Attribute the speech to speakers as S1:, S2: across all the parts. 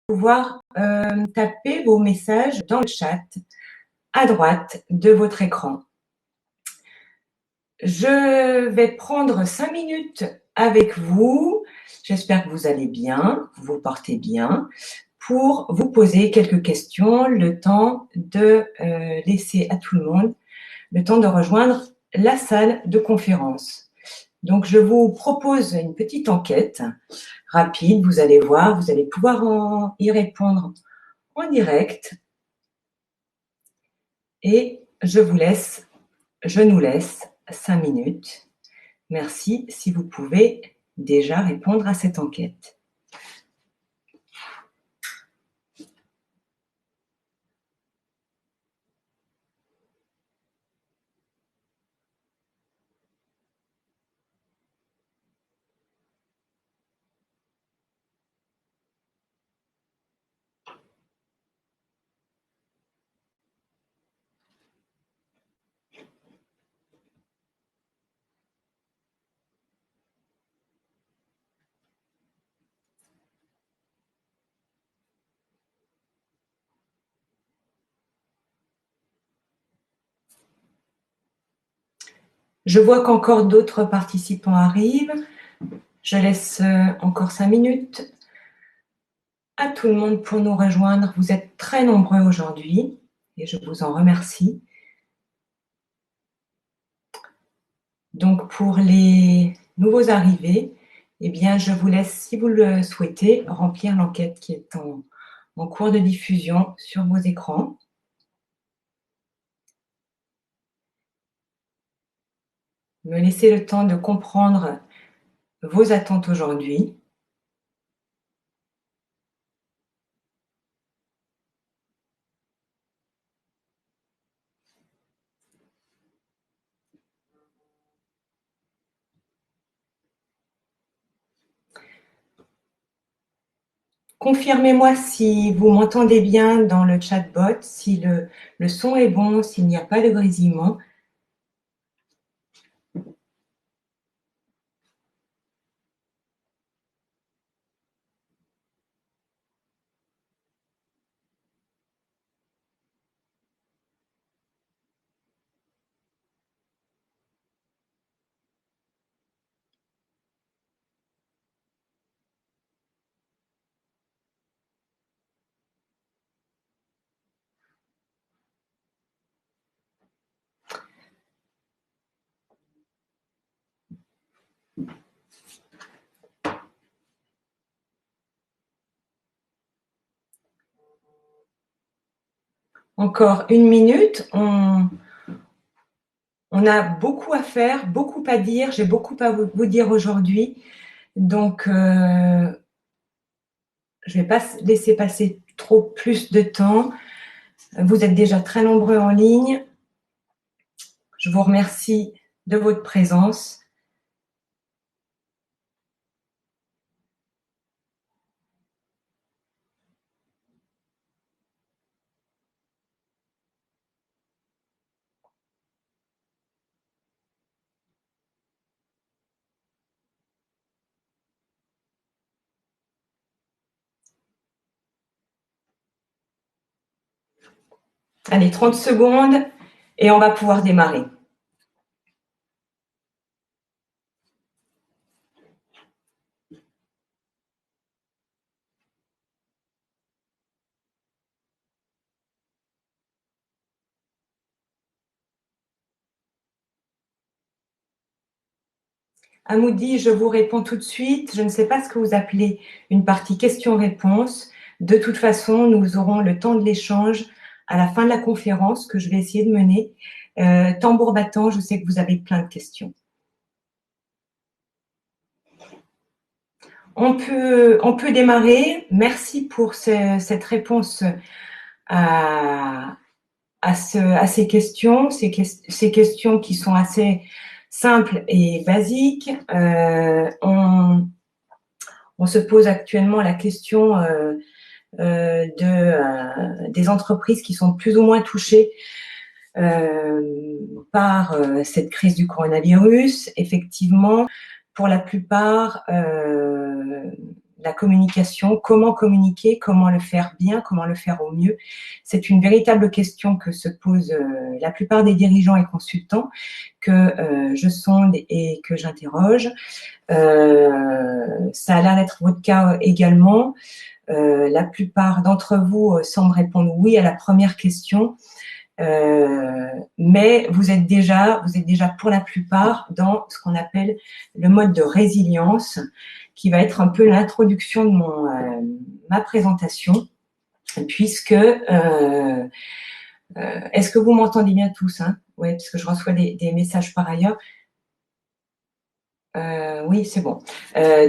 S1: pouvoir taper vos messages dans le chat à droite de votre écran. Je vais prendre 5 minutes avec vous. J'espère que vous allez bien, vous vous portez bien, pour vous poser quelques questions, le temps de laisser à tout le monde le temps de rejoindre la salle de conférence. Donc, je vous propose une petite enquête rapide. Vous allez voir, vous allez pouvoir y répondre en direct. Et je nous laisse 5 minutes. Merci si vous pouvez déjà répondre à cette enquête. Je vois qu'encore d'autres participants arrivent. Je laisse encore 5 minutes à tout le monde pour nous rejoindre. Vous êtes très nombreux aujourd'hui et je vous en remercie. Donc, pour les nouveaux arrivés, eh bien, je vous laisse, si vous le souhaitez, remplir l'enquête qui est en cours de diffusion sur vos écrans. Me laisser le temps de comprendre vos attentes aujourd'hui. Confirmez-moi si vous m'entendez bien dans le chatbot, si le son est bon, s'il n'y a pas de grésillement. Encore 1 minute. On a beaucoup à faire, beaucoup à dire. J'ai beaucoup à vous dire aujourd'hui. Donc, je ne vais pas laisser passer trop plus de temps. Vous êtes déjà très nombreux en ligne. Je vous remercie de votre présence. Allez, 30 secondes et on va pouvoir démarrer. Amoudi, je vous réponds tout de suite. Je ne sais pas ce que vous appelez une partie questions-réponses. De toute façon, nous aurons le temps de l'échange à la fin de la conférence que je vais essayer de mener. Tambour battant, je sais que vous avez plein de questions. On peut démarrer. Merci pour cette réponse à ces questions, ces questions qui sont assez simples et basiques. On se pose actuellement la question des entreprises qui sont plus ou moins touchées par cette crise du coronavirus. Effectivement, pour la plupart, la communication, comment communiquer, comment le faire bien, comment le faire au mieux. C'est une véritable question que se posent la plupart des dirigeants et consultants que je sonde et que j'interroge. Ça a l'air d'être votre cas également. La plupart d'entre vous semblent répondre oui à la première question. Mais vous êtes déjà pour la plupart dans ce qu'on appelle le mode de résilience, qui va être un peu l'introduction de ma présentation, puisque est-ce que vous m'entendez bien tous, hein? Oui, parce que je reçois des messages par ailleurs. Oui, c'est bon.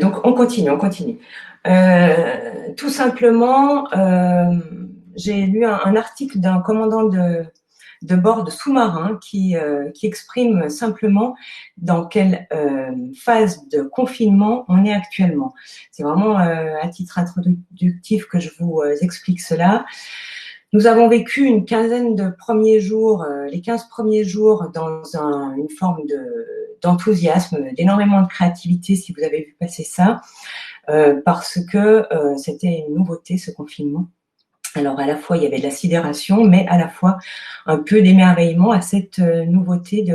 S1: Donc on continue. Tout simplement, j'ai lu un article d'un commandant de bord de sous-marin qui exprime simplement dans quelle phase de confinement on est actuellement. C'est vraiment à titre introductif que je vous explique cela. Nous avons vécu une quinzaine de premiers jours, les 15 premiers jours, dans une forme d'enthousiasme, d'énormément de créativité, si vous avez vu passer ça, parce que c'était une nouveauté, ce confinement. Alors, à la fois, il y avait de la sidération, mais à la fois un peu d'émerveillement à cette nouveauté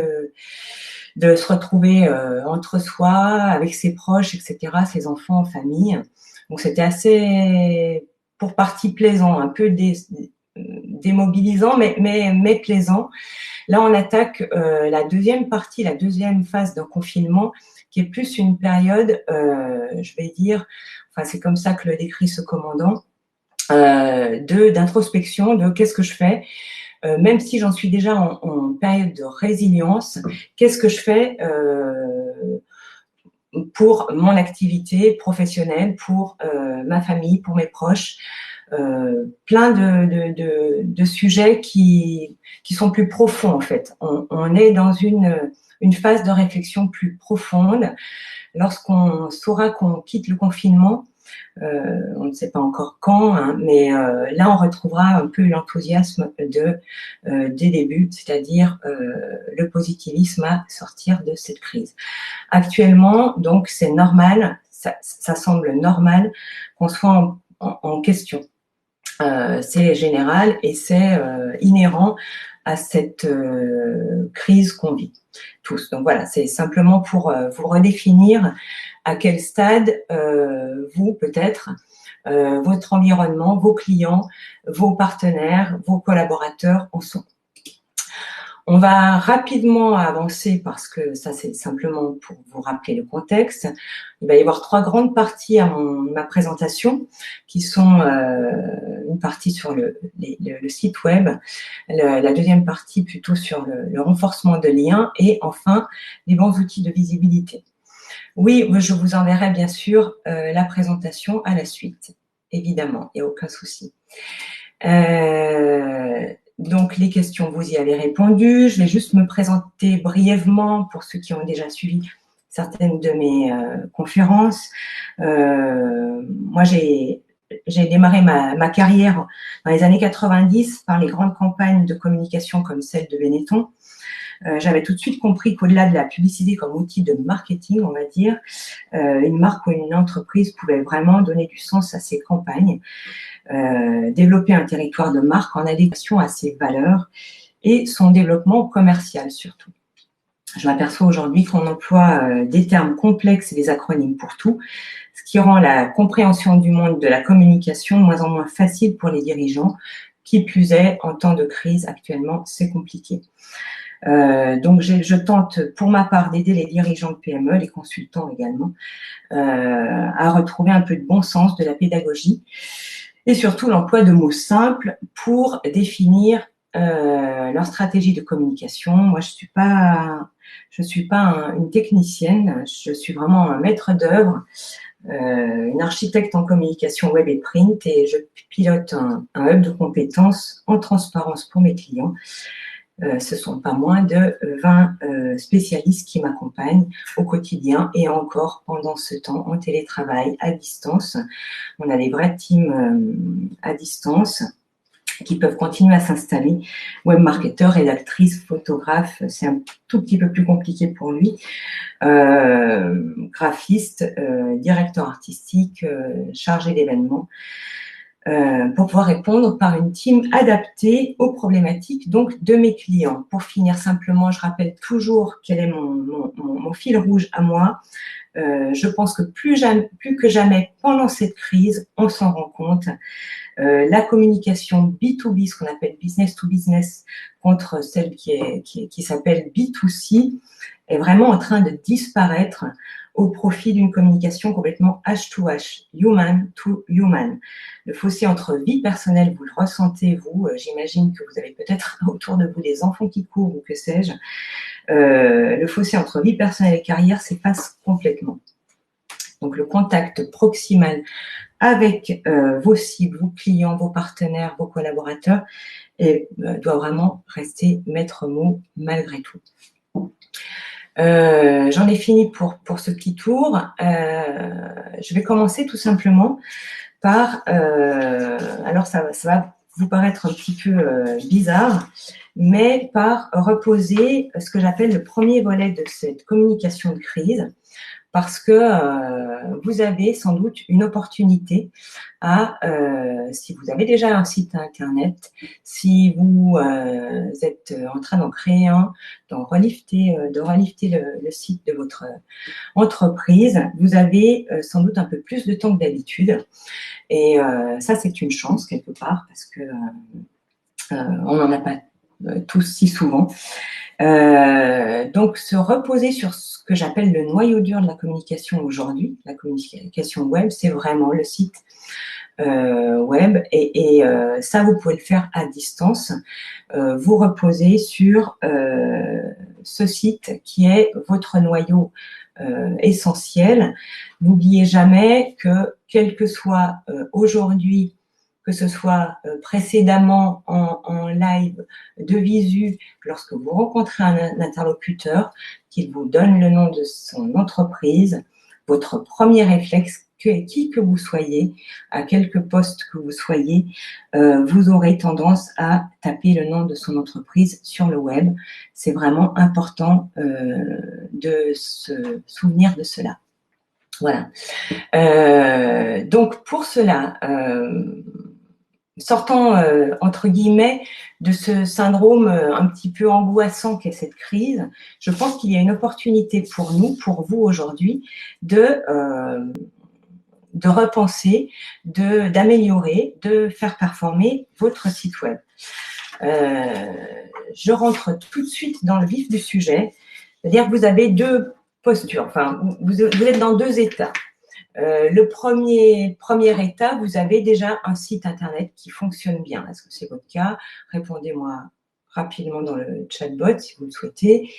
S1: de se retrouver entre soi, avec ses proches, etc., ses enfants en famille. Donc, c'était assez, pour partie, plaisant, un peu démobilisant, mais plaisant. Là, on attaque la deuxième phase d'un confinement, qui est plus une période, je vais dire, enfin, c'est comme ça que le décrit ce commandant, d'introspection, de qu'est-ce que je fais, même si j'en suis déjà en période de résilience, qu'est-ce que je fais pour mon activité professionnelle, pour ma famille, pour mes proches, plein de sujets qui sont plus profonds en fait. On est dans une phase de réflexion plus profonde. Lorsqu'on saura qu'on quitte le confinement, on ne sait pas encore quand, hein, mais là on retrouvera un peu l'enthousiasme des débuts, c'est-à-dire le positivisme à sortir de cette crise. Actuellement, donc c'est normal, ça semble normal qu'on soit en question. C'est général et c'est inhérent à cette crise qu'on vit tous. Donc voilà, c'est simplement pour vous redéfinir à quel stade vous, peut-être, votre environnement, vos clients, vos partenaires, vos collaborateurs en sont. On va rapidement avancer parce que ça, c'est simplement pour vous rappeler le contexte. Il va y avoir 3 grandes parties à ma présentation qui sont une partie sur le site web, la deuxième partie plutôt sur le renforcement de liens et enfin les bons outils de visibilité. Oui, je vous enverrai bien sûr la présentation à la suite, évidemment, il n'y a aucun souci. Donc, les questions, vous y avez répondu. Je vais juste me présenter brièvement pour ceux qui ont déjà suivi certaines de mes conférences. Moi, j'ai démarré ma carrière dans les années 90 par les grandes campagnes de communication comme celle de Benetton. J'avais tout de suite compris qu'au-delà de la publicité comme outil de marketing, on va dire, une marque ou une entreprise pouvait vraiment donner du sens à ses campagnes, développer un territoire de marque en adéquation à ses valeurs et son développement commercial surtout. Je m'aperçois aujourd'hui qu'on emploie des termes complexes et des acronymes pour tout, ce qui rend la compréhension du monde de la communication de moins en moins facile pour les dirigeants. Qui plus est, en temps de crise actuellement, c'est compliqué. Donc, je tente pour ma part d'aider les dirigeants de PME, les consultants également, à retrouver un peu de bon sens, de la pédagogie et surtout l'emploi de mots simples pour définir leur stratégie de communication. Moi, je suis pas une technicienne, je suis vraiment un maître d'œuvre, une architecte en communication web et print et je pilote un hub de compétences en transparence pour mes clients. Ce sont pas moins de 20 spécialistes qui m'accompagnent au quotidien et encore pendant ce temps en télétravail à distance. On a des vraies teams à distance qui peuvent continuer à s'installer. Webmarketeur, rédactrice, photographe, c'est un tout petit peu plus compliqué pour lui. Graphiste, directeur artistique, chargé d'événements, pour pouvoir répondre par une team adaptée aux problématiques donc de mes clients. Pour finir simplement, je rappelle toujours quel est mon fil rouge à moi. Je pense que plus que jamais pendant cette crise, on s'en rend compte. La communication B2B, ce qu'on appelle business to business, contre celle qui s'appelle B2C, est vraiment en train de disparaître au profit d'une communication complètement H2H, human to human. Le fossé entre vie personnelle, vous le ressentez, vous, j'imagine que vous avez peut-être autour de vous des enfants qui courent ou que sais-je. Le fossé entre vie personnelle et carrière s'efface complètement. Donc, le contact proximal avec vos cibles, vos clients, vos partenaires, vos collaborateurs doit vraiment rester maître mot malgré tout. J'en ai fini pour ce petit tour. Je vais commencer tout simplement par, alors ça va vous paraître un petit peu bizarre, mais par reposer ce que j'appelle le premier volet de cette communication de crise, parce que vous avez sans doute une opportunité à, si vous avez déjà un site internet, si vous êtes en train d'en créer un, de relifter le site de votre entreprise, vous avez sans doute un peu plus de temps que d'habitude. Et ça, c'est une chance quelque part, parce que on n'en a pas tous si souvent. Donc, se reposer sur ce que j'appelle le noyau dur de la communication aujourd'hui, la communication web, c'est vraiment le site web, et ça, vous pouvez le faire à distance. Vous reposez sur ce site qui est votre noyau essentiel. N'oubliez jamais que, quel que soit aujourd'hui, que ce soit précédemment en live, de visu, lorsque vous rencontrez un interlocuteur, qu'il vous donne le nom de son entreprise, votre premier réflexe, qui que vous soyez, à quelque poste que vous soyez, vous aurez tendance à taper le nom de son entreprise sur le web. C'est vraiment important de se souvenir de cela. Voilà. Donc, pour cela, sortant, entre guillemets, de ce syndrome un petit peu angoissant qu'est cette crise, je pense qu'il y a une opportunité pour nous, pour vous aujourd'hui, de repenser, d'améliorer, de faire performer votre site web. Je rentre tout de suite dans le vif du sujet, c'est-à-dire que vous avez deux postures, enfin, vous êtes dans deux états. Le premier état, vous avez déjà un site internet qui fonctionne bien. Est-ce que c'est votre cas? Répondez-moi rapidement dans le chatbot si vous le souhaitez.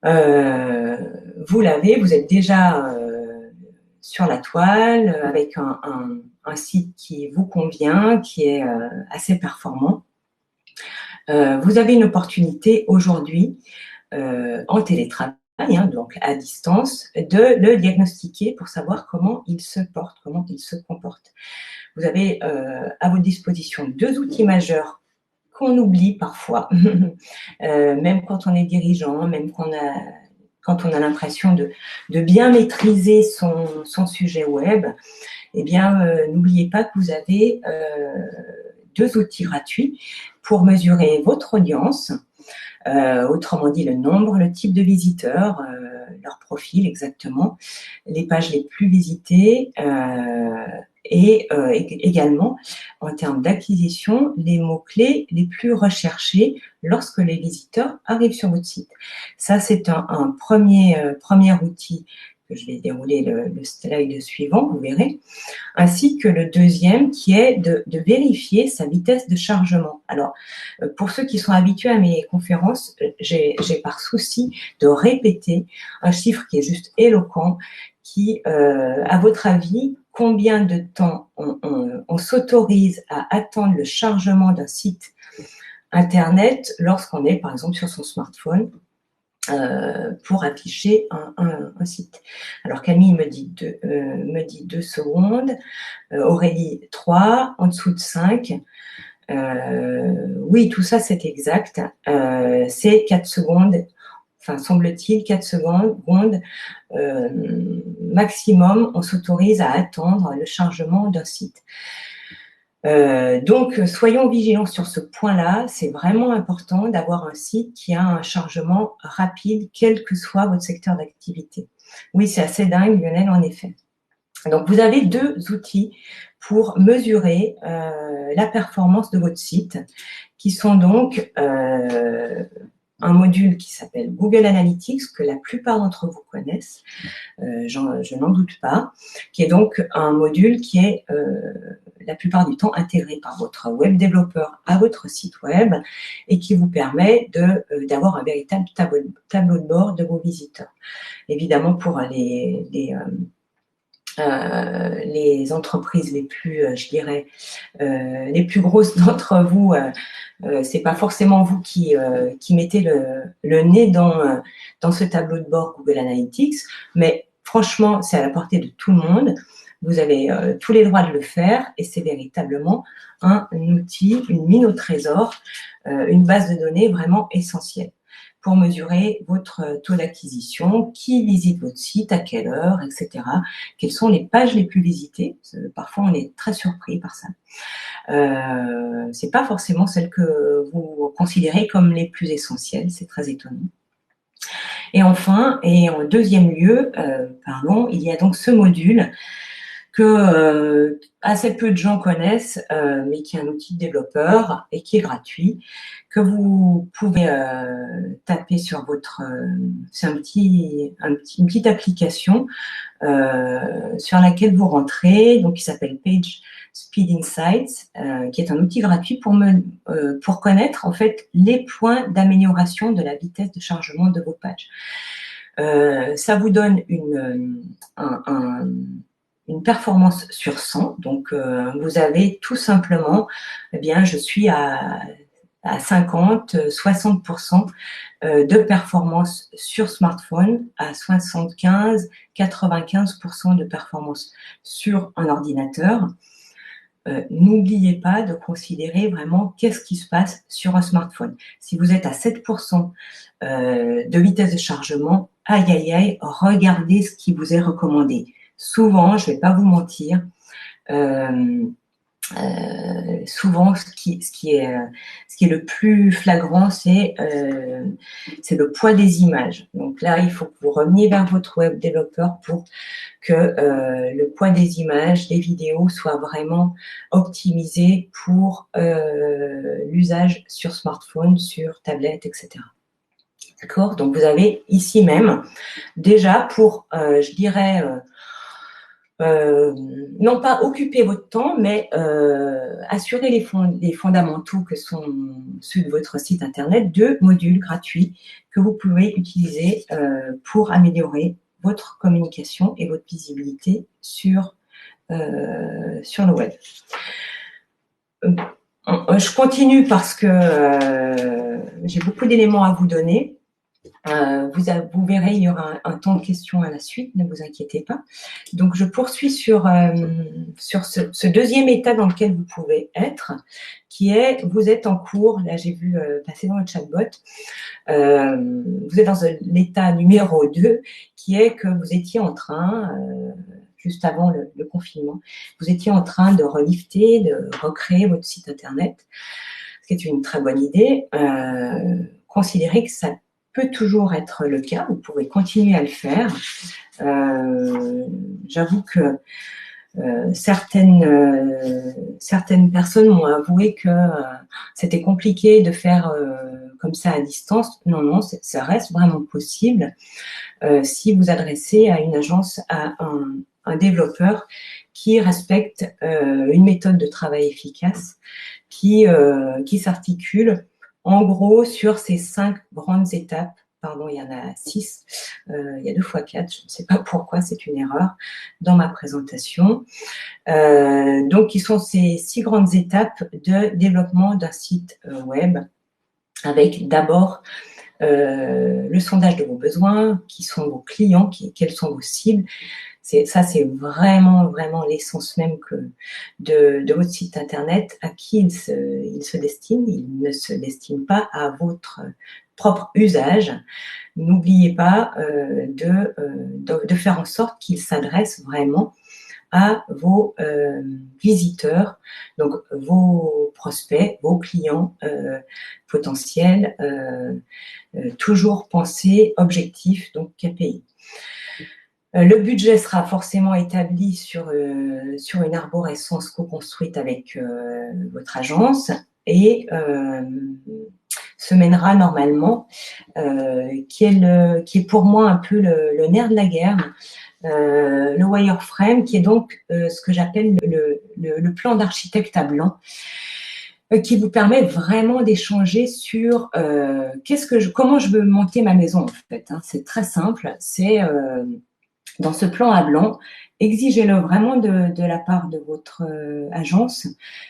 S1: Vous l'avez, vous êtes déjà sur la toile avec un site qui vous convient, qui est assez performant. Vous avez une opportunité aujourd'hui en télétravail, donc à distance, de le diagnostiquer pour savoir comment il se porte, comment il se comporte. Vous avez à votre disposition deux outils majeurs qu'on oublie parfois, même quand on est dirigeant, même quand on a l'impression de bien maîtriser son sujet web. Eh bien, n'oubliez pas que vous avez deux outils gratuits pour mesurer votre audience, autrement dit le nombre, le type de visiteurs, leur profil exactement, les pages les plus visitées et également en termes d'acquisition, les mots-clés les plus recherchés lorsque les visiteurs arrivent sur votre site. Ça, c'est un premier outil que je vais dérouler le slide suivant, vous verrez, ainsi que le deuxième qui est de vérifier sa vitesse de chargement. Alors, pour ceux qui sont habitués à mes conférences, j'ai par souci de répéter un chiffre qui est juste éloquent, qui, à votre avis, combien de temps on s'autorise à attendre le chargement d'un site internet lorsqu'on est, par exemple, sur son smartphone pour afficher un site. Alors Camille me dit 2 secondes, Aurélie 3, en dessous de 5. Oui, tout ça, c'est exact. C'est 4 secondes, enfin, semble-t-il, 4 secondes maximum, on s'autorise à attendre le chargement d'un site. Donc, soyons vigilants sur ce point-là. C'est vraiment important d'avoir un site qui a un chargement rapide, quel que soit votre secteur d'activité. Oui, c'est assez dingue, Lionel, en effet. Donc, vous avez 2 outils pour mesurer la performance de votre site, qui sont donc un module qui s'appelle Google Analytics, que la plupart d'entre vous connaissent, je n'en doute pas, qui est donc un module qui est la plupart du temps intégré par votre web développeur à votre site web et qui vous permet d'avoir un véritable tableau de bord de vos visiteurs. Évidemment, pour les entreprises les plus, je dirais, les plus grosses d'entre vous, c'est pas forcément vous qui mettez le nez dans ce tableau de bord Google Analytics, mais franchement, c'est à la portée de tout le monde. Vous avez tous les droits de le faire et c'est véritablement un outil, une mine au trésor, une base de données vraiment essentielle pour mesurer votre taux d'acquisition, qui visite votre site, à quelle heure, etc. Quelles sont les pages les plus visitées. Parfois, on est très surpris par ça. C'est pas forcément celles que vous considérez comme les plus essentielles. C'est très étonnant. Et enfin, et en deuxième lieu, il y a donc ce module que assez peu de gens connaissent, mais qui est un outil de développeur et qui est gratuit, que vous pouvez taper sur votre... c'est une petite application sur laquelle vous rentrez, donc qui s'appelle Page Speed Insights, qui est un outil gratuit pour connaître en fait les points d'amélioration de la vitesse de chargement de vos pages. Ça vous donne une performance sur 100. Donc, vous avez tout simplement, eh bien, je suis à 50, 60% de performance sur smartphone, à 75, 95% de performance sur un ordinateur. N'oubliez pas de considérer vraiment qu'est-ce qui se passe sur un smartphone. Si vous êtes à 7% de vitesse de chargement, aïe aïe aïe, regardez ce qui vous est recommandé. Souvent, je ne vais pas vous mentir, souvent ce qui est le plus flagrant, c'est le poids des images. Donc là, il faut que vous reveniez vers votre web développeur pour que le poids des images, des vidéos soient vraiment optimisés pour l'usage sur smartphone, sur tablette, etc. D'accord? Donc vous avez ici même déjà pour, je dirais, non pas occuper votre temps, mais assurer les fondamentaux que sont ceux de votre site internet, 2 modules gratuits que vous pouvez utiliser pour améliorer votre communication et votre visibilité sur le web. Je continue parce que j'ai beaucoup d'éléments à vous donner. Vous verrez, il y aura un temps de questions à la suite, ne vous inquiétez pas. Donc, je poursuis sur ce deuxième état dans lequel vous pouvez être, qui est, vous êtes en cours, là j'ai vu passer dans le chatbot, vous êtes dans l'état numéro 2, qui est que vous étiez en train, juste avant le confinement, vous étiez en train de relifter, de recréer votre site internet, ce qui est une très bonne idée. Considérez que ça peut toujours être le cas, vous pouvez continuer à le faire. J'avoue que certaines personnes m'ont avoué que c'était compliqué de faire comme ça à distance. Non, ça reste vraiment possible si vous adressez à une agence, à un développeur qui respecte une méthode de travail efficace, qui s'articule en gros sur ces 5 grandes étapes. Pardon, il y en a 6, il y a 2 fois 4, je ne sais pas pourquoi, c'est une erreur dans ma présentation. Donc, qui sont ces 6 grandes étapes de développement d'un site web, avec d'abord le sondage de vos besoins, qui sont vos clients, quelles sont vos cibles. Ça, c'est vraiment, vraiment l'essence même de votre site internet, à qui il se destine. Il ne se destine pas à votre propre usage. N'oubliez pas de faire en sorte qu'il s'adresse vraiment à vos visiteurs, donc vos prospects, vos clients potentiels. Toujours penser objectif, donc KPI. Le budget sera forcément établi sur une arborescence co-construite avec votre agence et se mènera normalement, qui est pour moi un peu le nerf de la guerre, le wireframe, qui est donc ce que j'appelle le plan d'architecte à blanc, qui vous permet vraiment d'échanger sur comment je veux monter ma maison, en fait. Hein. C'est très simple, c'est dans ce plan à blanc, exigez-le vraiment de la part de votre agence.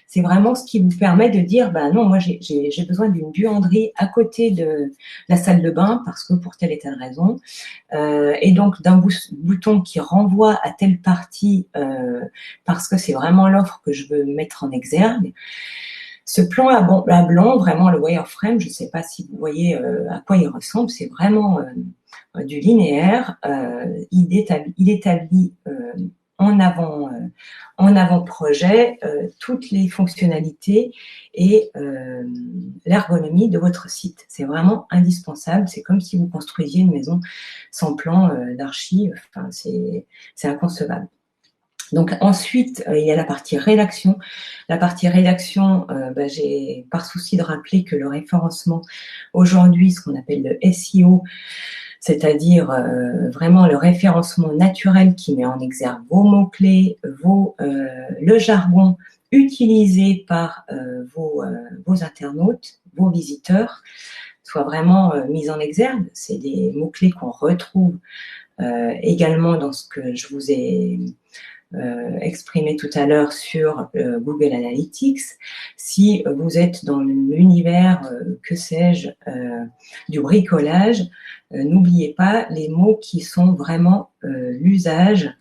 S1: C'est vraiment ce qui vous permet de dire, non, moi j'ai besoin d'une buanderie à côté de la salle de bain parce que pour telle et telle raison, et donc d'un bouton qui renvoie à telle partie parce que c'est vraiment l'offre que je veux mettre en exergue. Ce plan à blanc, vraiment le wireframe, je ne sais pas si vous voyez à quoi il ressemble, c'est vraiment du linéaire. Il établit en avant-projet toutes les fonctionnalités et l'ergonomie de votre site. C'est vraiment indispensable. C'est comme si vous construisiez une maison sans plan d'archi. Enfin, c'est inconcevable. Donc ensuite, il y a la partie rédaction. La partie rédaction, j'ai par souci de rappeler que le référencement aujourd'hui, ce qu'on appelle le SEO, c'est-à-dire vraiment le référencement naturel qui met en exergue vos mots-clés, le jargon utilisé par vos internautes, vos visiteurs, soit vraiment mis en exergue. C'est des mots-clés qu'on retrouve également dans ce que je vous ai exprimé tout à l'heure sur Google Analytics. Si vous êtes dans l'univers, que sais-je, du bricolage, n'oubliez pas les mots qui sont vraiment l'usage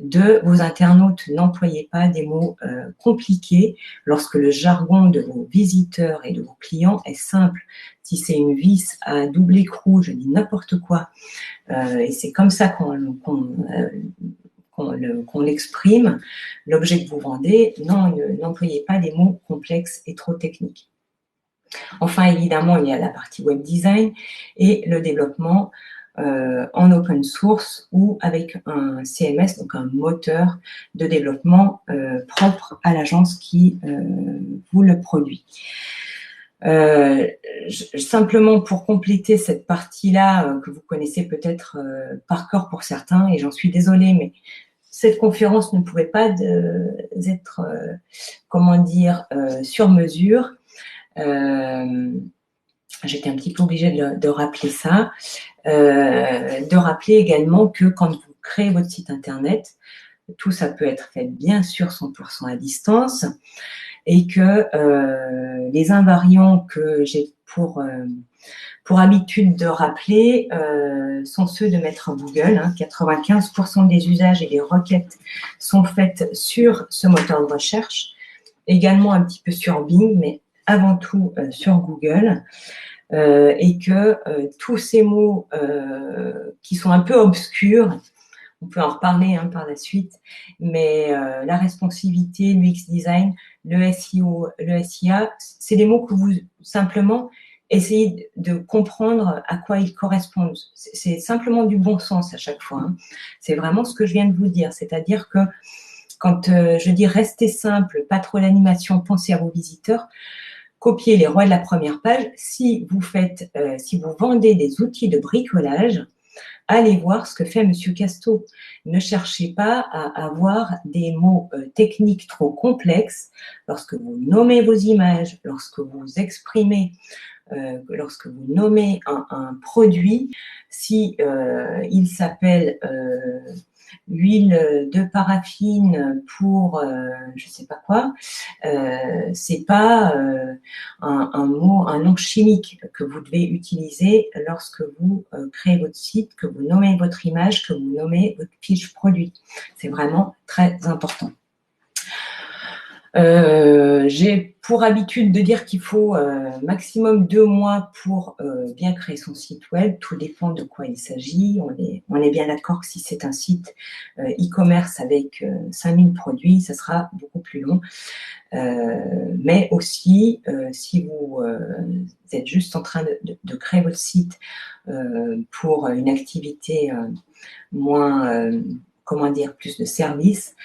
S1: de vos internautes. N'employez pas des mots compliqués lorsque le jargon de vos visiteurs et de vos clients est simple. Si c'est une vis à double écrou, je dis n'importe quoi, et c'est comme ça qu'on l'exprime, l'objet que vous vendez, non, n'employez pas des mots complexes et trop techniques. Enfin, évidemment, il y a la partie web design et le développement en open source ou avec un CMS, donc un moteur de développement propre à l'agence qui vous le produit. Simplement pour compléter cette partie-là que vous connaissez peut-être par cœur pour certains, et j'en suis désolée, mais cette conférence ne pouvait pas être, sur mesure. J'étais un petit peu obligée de rappeler ça. De rappeler également que quand vous créez votre site internet, tout ça peut être fait bien sûr 100% à distance, et que les invariants que j'ai pour habitude de rappeler sont ceux de Maître Google. 95% des usages et des requêtes sont faites sur ce moteur de recherche, également un petit peu sur Bing, mais avant tout sur Google, et que tous ces mots qui sont un peu obscurs, on peut en reparler par la suite, mais la responsivité, l'UX design, le SEO, le SIA, c'est des mots que vous simplement essayez de comprendre à quoi ils correspondent. C'est simplement du bon sens à chaque fois. C'est vraiment ce que je viens de vous dire, c'est-à-dire que quand je dis restez simple, pas trop d'animation, pensez à vos visiteurs, copiez les rois de la première page. Si vous vendez des outils de bricolage, allez voir ce que fait Monsieur Casto. Ne cherchez pas à avoir des mots techniques trop complexes lorsque vous nommez vos images, lorsque vous exprimez lorsque vous nommez un produit, si il s'appelle huile de paraffine pour je sais pas quoi, c'est pas un mot, un nom chimique que vous devez utiliser lorsque vous créez votre site, que vous nommez votre image, que vous nommez votre fiche produit. C'est vraiment très important. J'ai pour habitude de dire qu'il faut maximum 2 mois pour bien créer son site web. Tout dépend de quoi il s'agit. On est bien d'accord que si c'est un site e-commerce avec 5000 produits, ça sera beaucoup plus long. Mais aussi, si vous êtes juste en train de créer votre site pour une activité moins, comment dire, plus de services,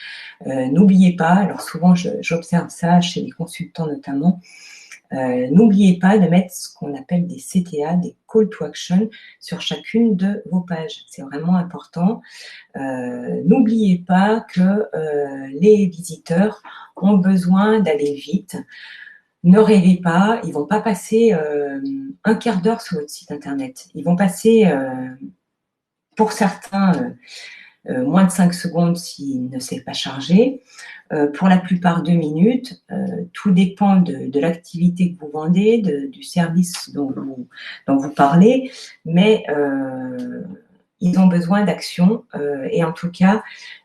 S1: n'oubliez pas, alors souvent j'observe ça chez les consultants notamment, n'oubliez pas de mettre ce qu'on appelle des CTA, des Call to Action, sur chacune de vos pages. C'est vraiment important. N'oubliez pas que les visiteurs ont besoin d'aller vite. Ne rêvez pas, ils ne vont pas passer un quart d'heure sur votre site internet. Ils vont passer, pour certains, moins de 5 secondes s'il ne s'est pas chargé. Pour la plupart 2 minutes. Tout dépend de l'activité que vous vendez, du service dont vous parlez, mais ils ont besoin d'action et en tout cas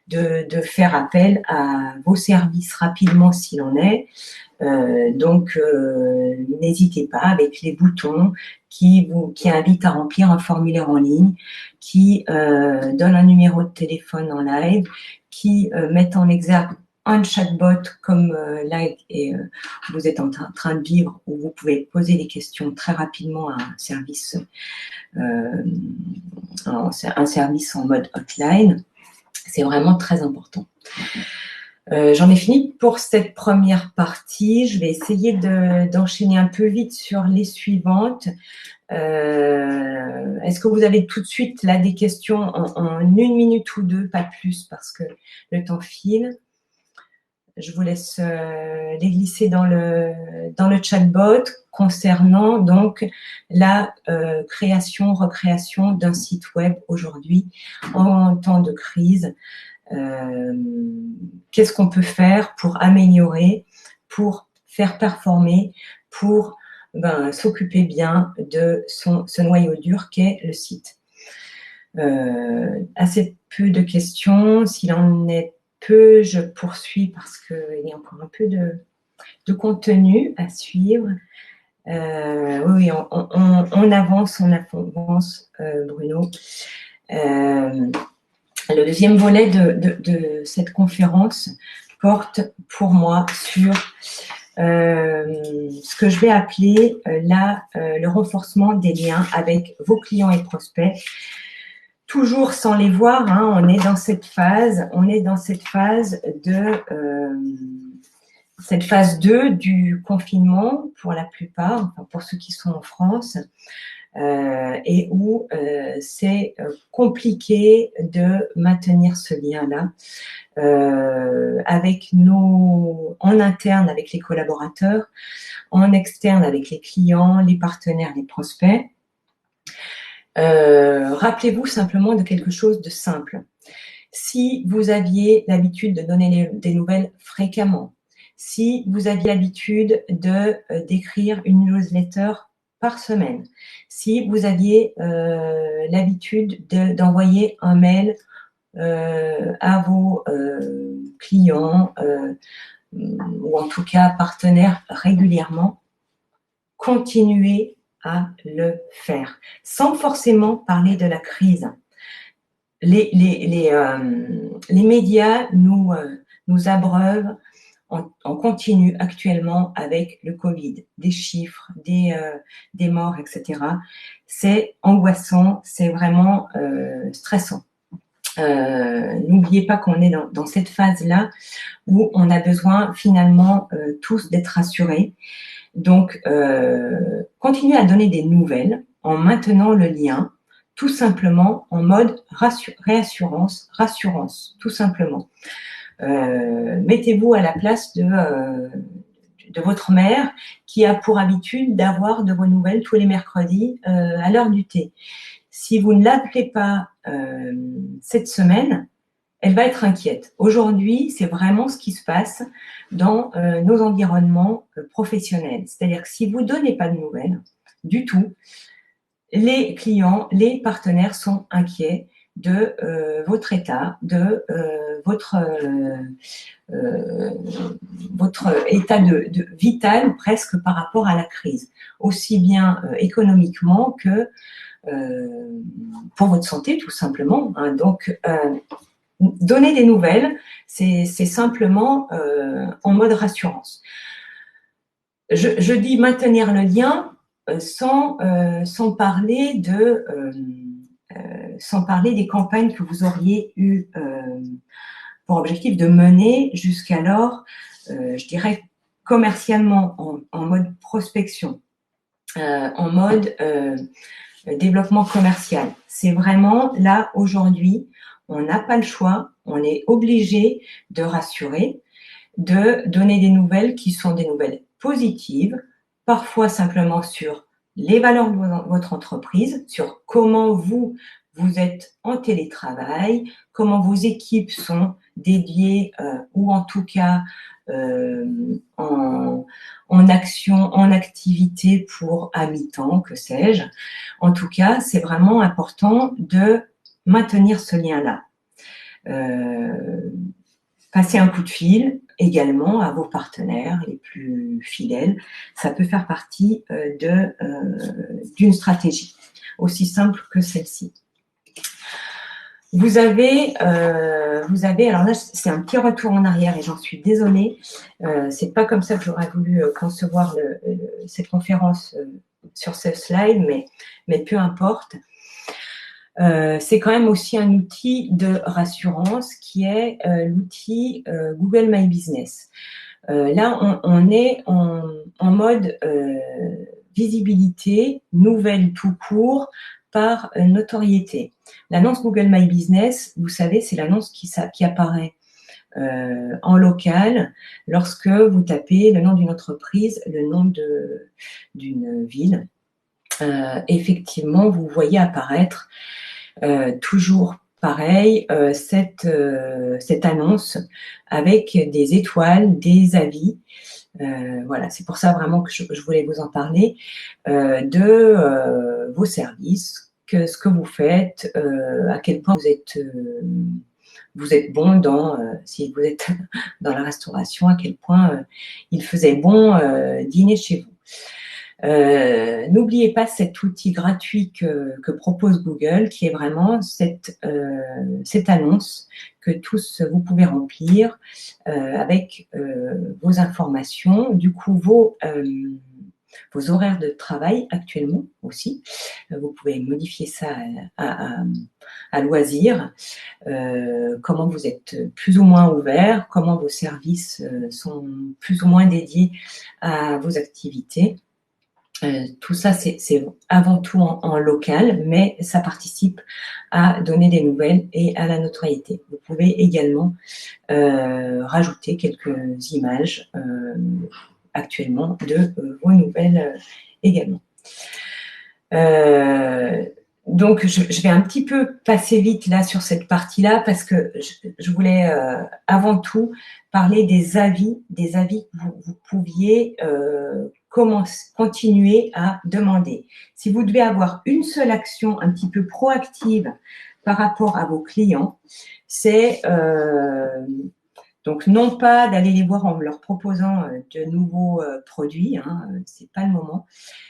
S1: de faire appel à vos services rapidement s'il en est. Donc, n'hésitez pas avec les boutons qui invitent à remplir un formulaire en ligne, qui donnent un numéro de téléphone en live, qui mettent en exergue un chatbot comme là et vous êtes en train de vivre, où vous pouvez poser des questions très rapidement à un service en mode hotline. C'est vraiment très important. J'en ai fini pour cette première partie. Je vais essayer d'enchaîner un peu vite sur les suivantes. Est-ce que vous avez tout de suite là des questions en 1 minute ou 2, pas plus, parce que le temps file. Je vous laisse les glisser dans le chatbot concernant donc la création, recréation d'un site web aujourd'hui en temps de crise. Qu'est-ce qu'on peut faire pour améliorer, pour faire performer, pour s'occuper bien de ce noyau dur qu'est le site. Assez peu de questions. S'il en est peu, je poursuis parce qu'il y a encore un peu de contenu à suivre. Oui, on avance, Bruno. Le deuxième volet de cette conférence porte pour moi sur ce que je vais appeler le renforcement des liens avec vos clients et prospects. Toujours sans les voir, hein, on est dans cette phase cette phase 2 du confinement pour la plupart, enfin pour ceux qui sont en France, et où c'est compliqué de maintenir ce lien-là en interne avec les collaborateurs, en externe avec les clients, les partenaires, les prospects. Rappelez-vous simplement de quelque chose de simple. Si vous aviez l'habitude de donner des nouvelles fréquemment, si vous aviez l'habitude d'écrire une newsletter par semaine, si vous aviez l'habitude d'envoyer un mail à vos clients ou en tout cas partenaires régulièrement, continuez à le faire, sans forcément parler de la crise. Les médias nous abreuvent en continu actuellement avec le Covid, des chiffres, des morts, etc. C'est angoissant, c'est vraiment stressant. N'oubliez pas qu'on est dans cette phase-là où on a besoin finalement tous d'être rassurés. Donc, continuez à donner des nouvelles en maintenant le lien, tout simplement en mode rassurance, tout simplement. Mettez-vous à la place de de votre mère qui a pour habitude d'avoir de vos nouvelles tous les mercredis à l'heure du thé. Si vous ne l'appelez pas cette semaine, elle va être inquiète. Aujourd'hui, c'est vraiment ce qui se passe dans nos environnements professionnels. C'est-à-dire que si vous ne donnez pas de nouvelles du tout, les clients, les partenaires sont inquiets de votre état, de votre état de vital presque par rapport à la crise, aussi bien économiquement que pour votre santé tout simplement. Hein. Donc, donner des nouvelles, c'est simplement en mode rassurance. Je dis maintenir le lien sans parler des campagnes que vous auriez eu pour objectif de mener jusqu'alors, je dirais commercialement, en mode prospection, en mode développement commercial. C'est vraiment là, aujourd'hui, on n'a pas le choix, on est obligé de rassurer, de donner des nouvelles qui sont des nouvelles positives, parfois simplement sur les valeurs de votre entreprise, sur comment vous êtes en télétravail, comment vos équipes sont dédiées ou en tout cas en action, en activité pour à mi-temps, que sais-je. En tout cas, c'est vraiment important de maintenir ce lien-là. Passer un coup de fil également à vos partenaires les plus fidèles, ça peut faire partie d'une stratégie, aussi simple que celle-ci. Vous avez, alors là, c'est un petit retour en arrière et j'en suis désolée. C'est pas comme ça que j'aurais voulu concevoir cette conférence sur ce slide, mais peu importe. C'est quand même aussi un outil de rassurance qui est l'outil Google My Business. Là, on est en mode visibilité, nouvelle tout court, par notoriété. L'annonce Google My Business, vous savez, c'est l'annonce qui apparaît en local lorsque vous tapez le nom d'une entreprise, le nom d'une ville. Effectivement, vous voyez apparaître toujours pareil cette annonce avec des étoiles, des avis. Voilà, c'est pour ça vraiment que je voulais vous en parler de vos services, ce que vous faites, à quel point vous êtes bon si vous êtes dans la restauration, à quel point il faisait bon dîner chez vous. N'oubliez pas cet outil gratuit que propose Google, qui est vraiment cette annonce que tous vous pouvez remplir avec vos informations, du coup vos horaires de travail actuellement aussi. Vous pouvez modifier ça à loisir, comment vous êtes plus ou moins ouvert, comment vos services sont plus ou moins dédiés à vos activités. Tout ça, c'est avant tout en local, mais ça participe à donner des nouvelles et à la notoriété. Vous pouvez également rajouter quelques images actuellement de vos nouvelles également. Donc, je vais un petit peu passer vite là sur cette partie-là parce que je voulais avant tout parler des avis que vous pouviez continuer à demander. Si vous devez avoir une seule action un petit peu proactive par rapport à vos clients, c'est donc non pas d'aller les voir en leur proposant de nouveaux produits, hein, c'est pas le moment,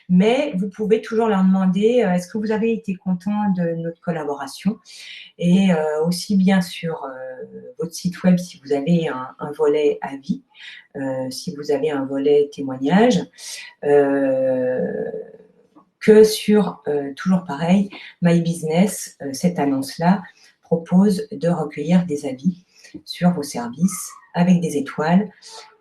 S1: mais vous pouvez toujours leur demander est-ce que vous avez été content de notre collaboration, et aussi bien sur votre site web si vous avez un volet avis, si vous avez un volet témoignage, que sur, toujours pareil, My Business, cette annonce-là propose de recueillir des avis sur vos services avec des étoiles.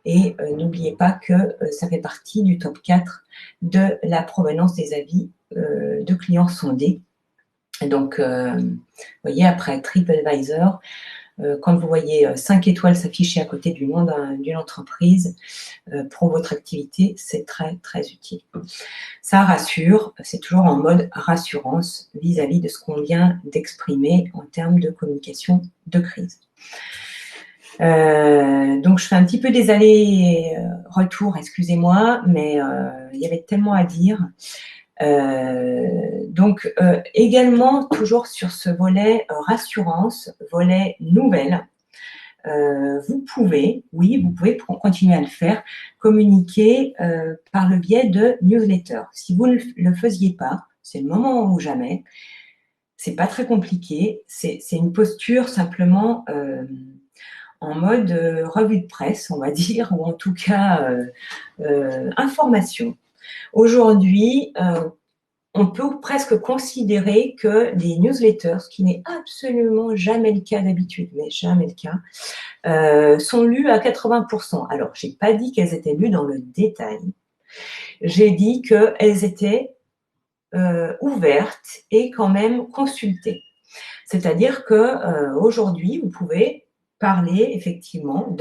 S1: Et n'oubliez pas que ça fait partie du top 4 de la provenance des avis de clients sondés. Donc, vous voyez, après TripAdvisor, quand vous voyez 5 étoiles s'afficher à côté du nom d'une entreprise pour votre activité, c'est très, très utile. Ça rassure, c'est toujours en mode rassurance vis-à-vis de ce qu'on vient d'exprimer en termes de communication de crise. Donc, je fais un petit peu des allers-retours, excusez-moi, mais il y avait tellement à dire. Donc, également, toujours sur ce volet rassurance, volet nouvelle, vous pouvez continuer à le faire, communiquer par le biais de newsletters. Si vous ne le faisiez pas, c'est le moment ou jamais. C'est pas très compliqué. C'est une posture simplement en mode revue de presse, on va dire, ou en tout cas information. Aujourd'hui, on peut presque considérer que les newsletters, ce qui n'est absolument jamais le cas d'habitude, mais jamais le cas, sont lues à 80%. Alors, je n'ai pas dit qu'elles étaient lues dans le détail. J'ai dit qu'elles étaient ouvertes et quand même consultées. C'est-à-dire qu'aujourd'hui, vous pouvez parler effectivement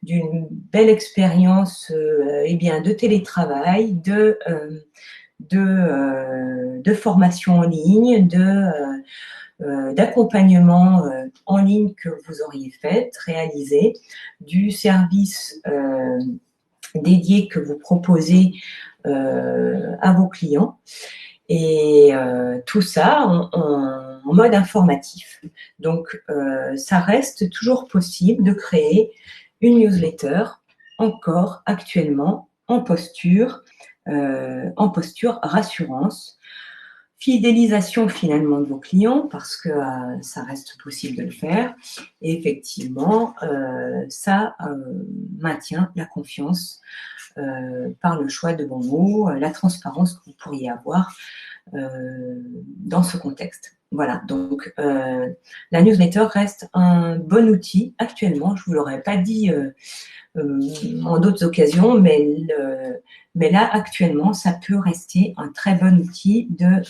S1: d'une belle expérience de télétravail, de formation en ligne, d'accompagnement en ligne que vous auriez réalisé, du service dédié que vous proposez à vos clients, et tout ça en mode informatif. Donc, ça reste toujours possible de créer une newsletter encore actuellement en posture rassurance, fidélisation finalement de vos clients, parce que ça reste possible de le faire. Et effectivement, ça maintient la confiance par le choix de bons mots, la transparence que vous pourriez avoir dans ce contexte. Voilà, donc la newsletter reste un bon outil actuellement. Je ne vous l'aurais pas dit en d'autres occasions, mais là, actuellement, ça peut rester un très bon outil de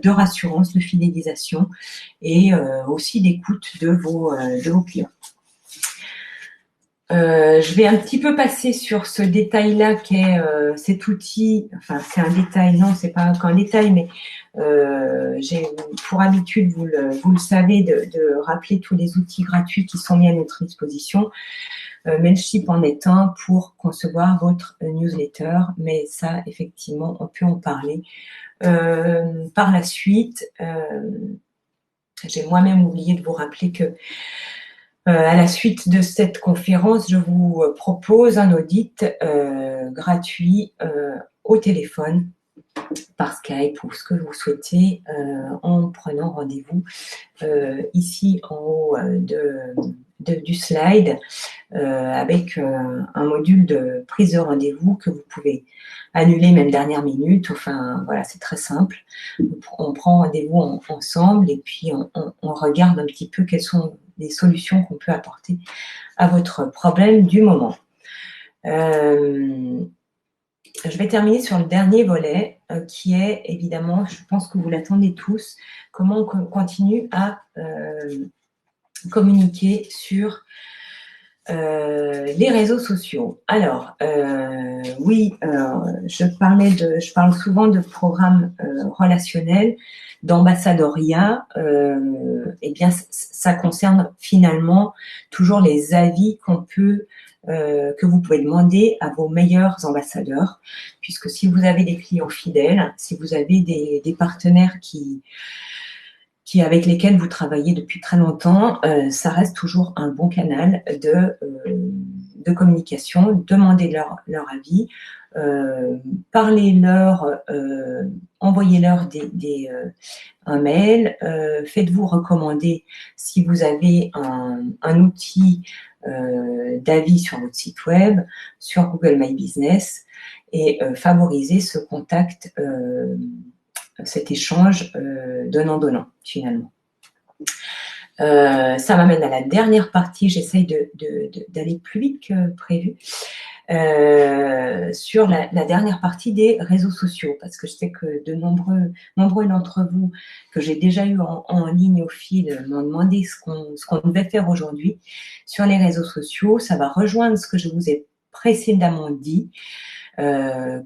S1: rassurance, de fidélisation et aussi d'écoute de vos clients. Je vais un petit peu passer sur ce détail-là qu'est cet outil. Enfin, c'est un détail, non, c'est pas qu'un détail, mais j'ai pour habitude, vous le savez, de rappeler tous les outils gratuits qui sont mis à notre disposition. Mailchimp en est un pour concevoir votre newsletter, mais ça, effectivement, on peut en parler par la suite. J'ai moi-même oublié de vous rappeler que à la suite de cette conférence, je vous propose un audit gratuit au téléphone, par Skype ou ce que vous souhaitez, en prenant rendez-vous ici en haut du slide avec un module de prise de rendez-vous que vous pouvez annuler même dernière minute. Enfin, voilà, c'est très simple. On prend rendez-vous ensemble et puis on regarde un petit peu quelles sont les solutions qu'on peut apporter à votre problème du moment. Je vais terminer sur le dernier volet qui est évidemment, je pense que vous l'attendez tous, comment on continue à communiquer sur les réseaux sociaux. Alors, oui, je parle souvent de programmes relationnels, d'ambassadoriat. Eh bien, ça concerne finalement toujours les avis que vous pouvez demander à vos meilleurs ambassadeurs, puisque si vous avez des clients fidèles, si vous avez des partenaires avec lesquels vous travaillez depuis très longtemps, ça reste toujours un bon canal de communication. Demandez leur avis, parlez-leur, envoyez-leur un mail, faites-vous recommander si vous avez un outil d'avis sur votre site web, sur Google My Business, et favorisez ce contact, cet échange donnant-donnant finalement. Ça m'amène à la dernière partie. J'essaye d'aller plus vite que prévu. sur la dernière partie des réseaux sociaux, parce que je sais que de nombreux d'entre vous que j'ai déjà eu en ligne au fil m'ont demandé ce qu'on devait faire aujourd'hui sur les réseaux sociaux. Ça va rejoindre ce que je vous ai précédemment dit.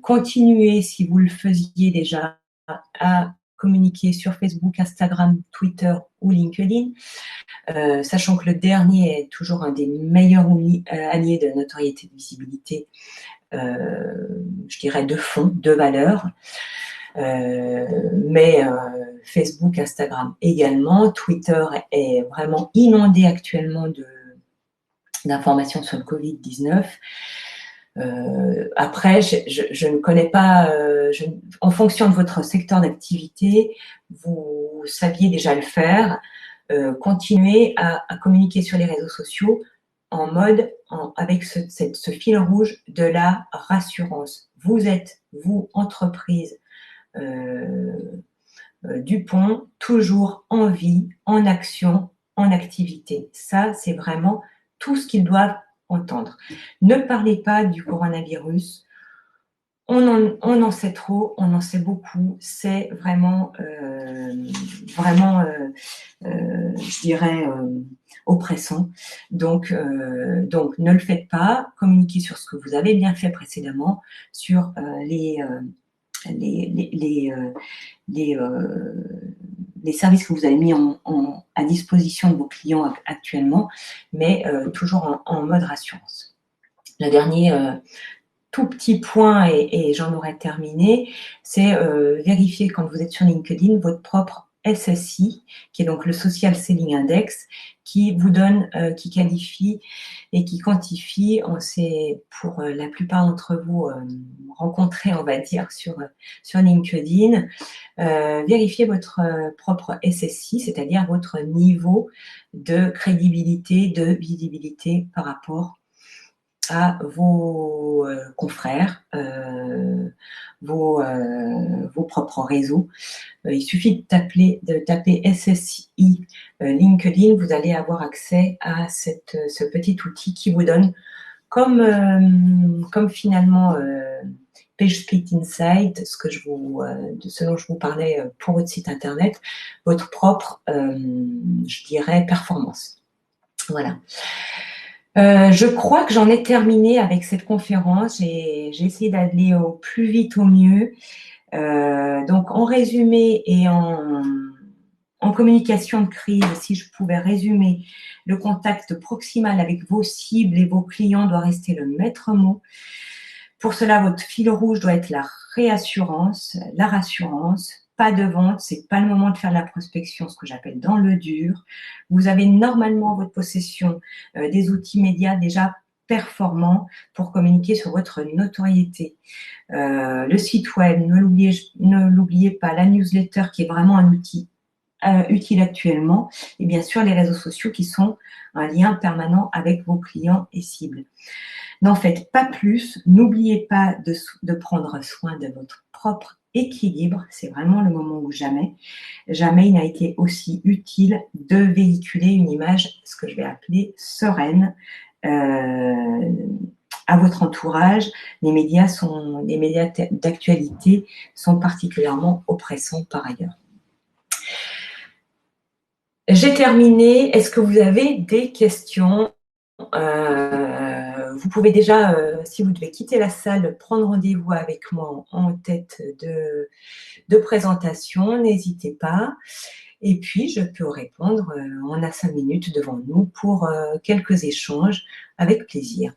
S1: Continuez, si vous le faisiez déjà, à communiquer sur Facebook, Instagram, Twitter ou LinkedIn, sachant que le dernier est toujours un des meilleurs alliés de notoriété et de visibilité, je dirais de fond, de valeur. Mais Facebook, Instagram également. Twitter est vraiment inondé actuellement d'informations sur le Covid-19. Après, je ne connais pas, en fonction de votre secteur d'activité, vous saviez déjà le faire. Continuez à communiquer sur les réseaux sociaux avec ce fil rouge de la rassurance. Vous êtes, vous, entreprise Dupont, toujours en vie, en action, en activité. Ça, c'est vraiment tout ce qu'ils doivent entendre. Ne parlez pas du coronavirus. On en sait trop, on en sait beaucoup. C'est vraiment, je dirais, oppressant. Donc, ne le faites pas. Communiquez sur ce que vous avez bien fait précédemment, sur les services que vous avez mis à disposition de vos clients actuellement, mais toujours en mode rassurance. Le dernier tout petit point, et j'en aurai terminé, c'est vérifier quand vous êtes sur LinkedIn votre propre SSI, qui est donc le Social Selling Index, qui vous donne, qui qualifie et qui quantifie, on s'est pour la plupart d'entre vous rencontrés, on va dire, sur LinkedIn. Vérifiez votre propre SSI, c'est-à-dire votre niveau de crédibilité, de visibilité par rapport à vos confrères, vos propres réseaux. Il suffit de taper SSI LinkedIn, vous allez avoir accès à ce petit outil qui vous donne, comme finalement PageSpeed Insight, ce dont je vous parlais pour votre site internet, votre propre, je dirais, performance. Voilà. Je crois que j'en ai terminé avec cette conférence. J'ai essayé d'aller au plus vite, au mieux. Donc, en résumé et en communication de crise, si je pouvais résumer, le contact proximal avec vos cibles et vos clients doit rester le maître mot. Pour cela, votre fil rouge doit être la réassurance, la rassurance. Pas de vente, c'est pas le moment de faire de la prospection, ce que j'appelle dans le dur. Vous avez normalement en votre possession des outils médias déjà performants pour communiquer sur votre notoriété. Le site web, ne l'oubliez pas, la newsletter qui est vraiment un outil utile actuellement, et bien sûr les réseaux sociaux qui sont un lien permanent avec vos clients et cibles. N'en faites pas plus, n'oubliez pas de prendre soin de votre propre équilibre, c'est vraiment le moment où jamais il n'a été aussi utile de véhiculer une image, ce que je vais appeler sereine, à votre entourage. Les médias d'actualité sont particulièrement oppressants par ailleurs. J'ai terminé. Est-ce que vous avez des questions ? Vous pouvez déjà, si vous devez quitter la salle, prendre rendez-vous avec moi en tête de présentation, n'hésitez pas. Et puis, je peux répondre, on a 5 minutes devant nous pour quelques échanges avec plaisir.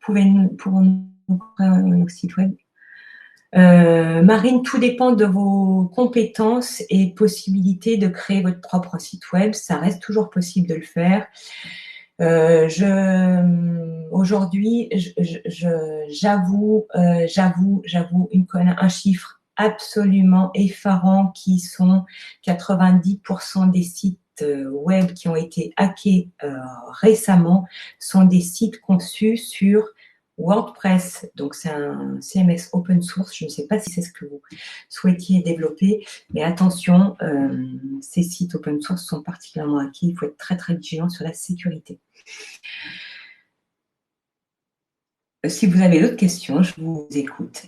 S1: Pouvons-nous au site web ? Marine, tout dépend de vos compétences et possibilités de créer votre propre site web. Ça reste toujours possible de le faire. Aujourd'hui, j'avoue un chiffre absolument effarant qui sont 90% des sites web qui ont été hackés récemment sont des sites conçus sur WordPress. Donc, c'est un CMS open source. Je ne sais pas si c'est ce que vous souhaitiez développer, mais attention, ces sites open source sont particulièrement hackés. Il faut être très, très vigilant sur la sécurité. Si vous avez d'autres questions, je vous écoute.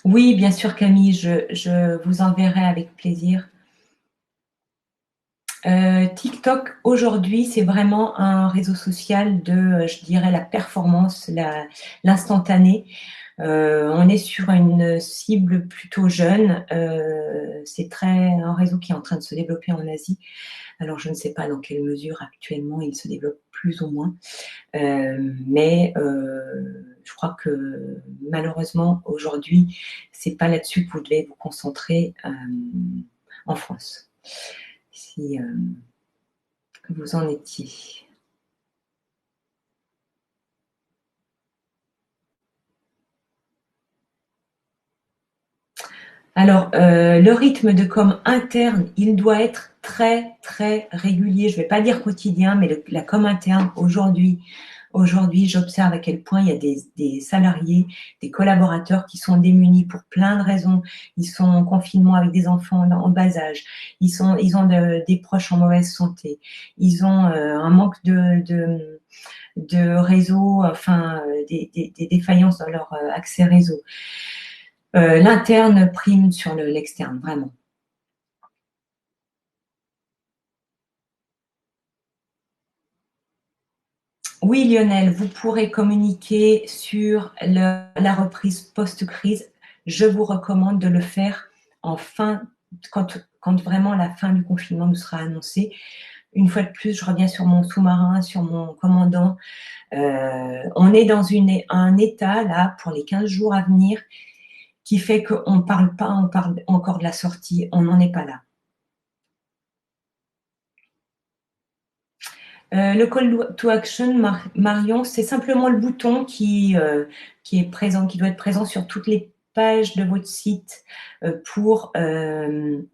S1: Oui, bien sûr, Camille, je vous enverrai avec plaisir. TikTok, aujourd'hui, c'est vraiment un réseau social de, je dirais, la performance, l'instantané. On est sur une cible plutôt jeune. C'est un réseau qui est en train de se développer en Asie. Alors, je ne sais pas dans quelle mesure actuellement il se développe plus ou moins. Mais je crois que malheureusement, aujourd'hui, c'est pas là-dessus que vous devez vous concentrer en France. Si vous en étiez. Alors, le rythme de com interne, il doit être très, très régulier. Je ne vais pas dire quotidien, mais la com interne, aujourd'hui, j'observe à quel point il y a des salariés, des collaborateurs qui sont démunis pour plein de raisons. Ils sont en confinement avec des enfants en bas âge. Ils ont des proches en mauvaise santé. Ils ont un manque de réseau, enfin, des défaillances dans leur accès réseau. L'interne prime sur l'externe, vraiment. Oui, Lionel, vous pourrez communiquer sur la reprise post-crise. Je vous recommande de le faire quand vraiment la fin du confinement nous sera annoncée. Une fois de plus, je reviens sur mon sous-marin, sur mon commandant. On est dans un état, là, pour les 15 jours à venir, qui fait qu'on ne parle pas, on parle encore de la sortie. On n'en est pas là. Le call to action, Marion, c'est simplement le bouton qui est présent, qui doit être présent sur toutes les pages de votre site pour inviter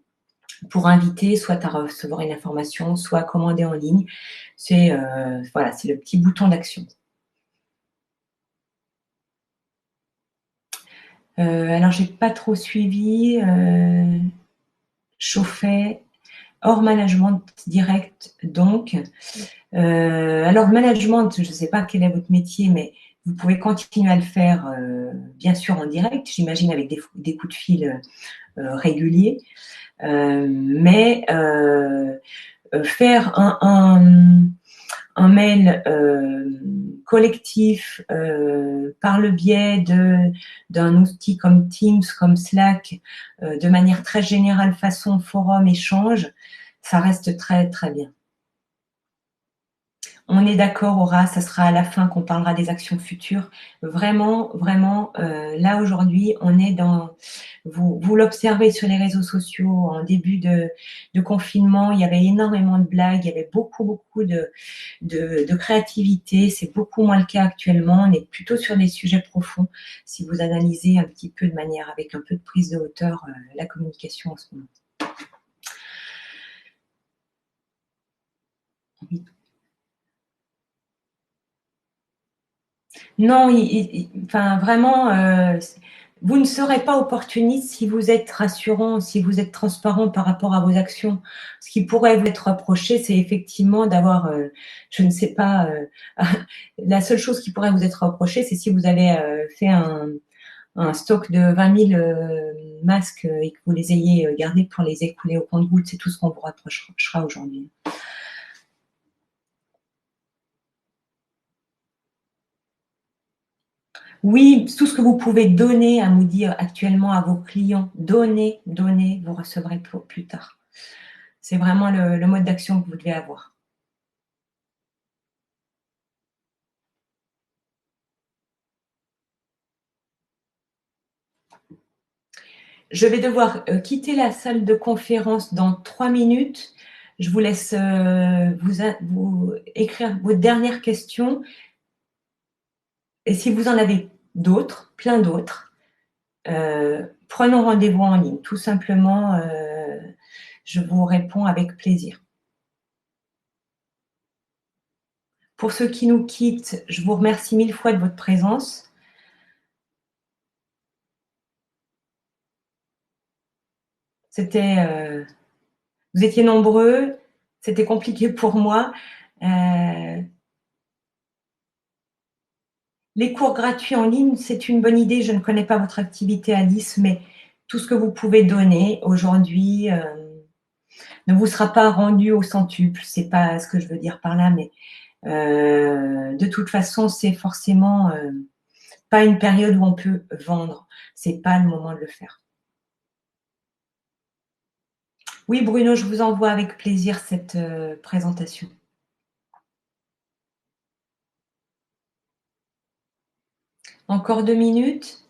S1: soit à recevoir une information, soit à commander en ligne. C'est voilà, c'est le petit bouton d'action. Alors, j'ai pas trop suivi. Chauffet, hors management direct, donc. Alors, management, je ne sais pas quel est votre métier, mais vous pouvez continuer à le faire, bien sûr, en direct, j'imagine, avec des coups de fil réguliers. Mais faire un mail collectif par le biais d'un outil comme Teams, comme Slack, de manière très générale, façon forum, échange, ça reste très, très bien. On est d'accord, Aura, ça sera à la fin qu'on parlera des actions futures. Vraiment, vraiment, là aujourd'hui, on est dans. Vous l'observez sur les réseaux sociaux, en début de confinement, il y avait énormément de blagues, il y avait beaucoup, beaucoup de créativité. C'est beaucoup moins le cas actuellement. On est plutôt sur des sujets profonds. Si vous analysez un petit peu de manière, avec un peu de prise de hauteur, la communication en ce moment. Oui. Non, enfin, vraiment, vous ne serez pas opportuniste si vous êtes rassurant, si vous êtes transparent par rapport à vos actions. Ce qui pourrait vous être reproché, c'est effectivement d'avoir, je ne sais pas, la seule chose qui pourrait vous être reprochée, c'est si vous avez fait un stock de 20 000 masques et que vous les ayez gardés pour les écouler au compte-gouttes. C'est tout ce qu'on vous reprochera aujourd'hui. Oui, tout ce que vous pouvez donner à Moody actuellement à vos clients, donnez, vous recevrez plus tard. C'est vraiment le mode d'action que vous devez avoir. Je vais devoir quitter la salle de conférence dans 3 minutes. Je vous laisse vous écrire vos dernières questions. Et si vous en avez d'autres, plein d'autres, prenons rendez-vous en ligne. Tout simplement, je vous réponds avec plaisir. Pour ceux qui nous quittent, je vous remercie 1000 fois de votre présence. Vous étiez nombreux, c'était compliqué pour moi. Les cours gratuits en ligne, c'est une bonne idée. Je ne connais pas votre activité, Alice, mais tout ce que vous pouvez donner aujourd'hui ne vous sera pas rendu au centuple. C'est pas ce que je veux dire par là, mais de toute façon, c'est forcément pas une période où on peut vendre. C'est pas le moment de le faire. Oui, Bruno, je vous envoie avec plaisir cette présentation. Encore 2 minutes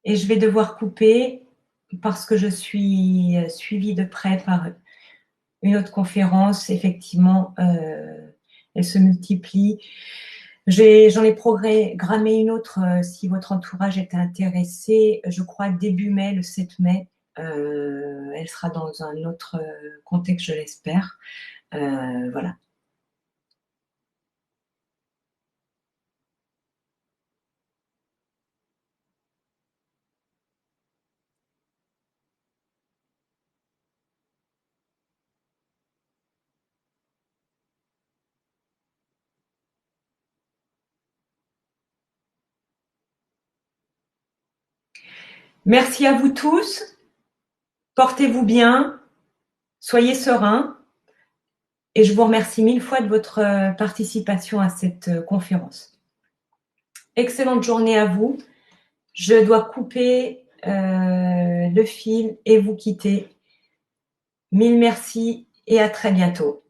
S1: et je vais devoir couper parce que je suis suivie de près par une autre conférence. Effectivement, elle se multiplie. J'en ai programmé une autre si votre entourage est intéressé. Je crois début mai, le 7 mai. Elle sera dans un autre contexte, je l'espère. Voilà. Merci à vous tous. Portez-vous bien. Soyez sereins. Et je vous remercie 1000 fois de votre participation à cette conférence. Excellente journée à vous. Je dois couper le fil et vous quitter. 1000 merci et à très bientôt.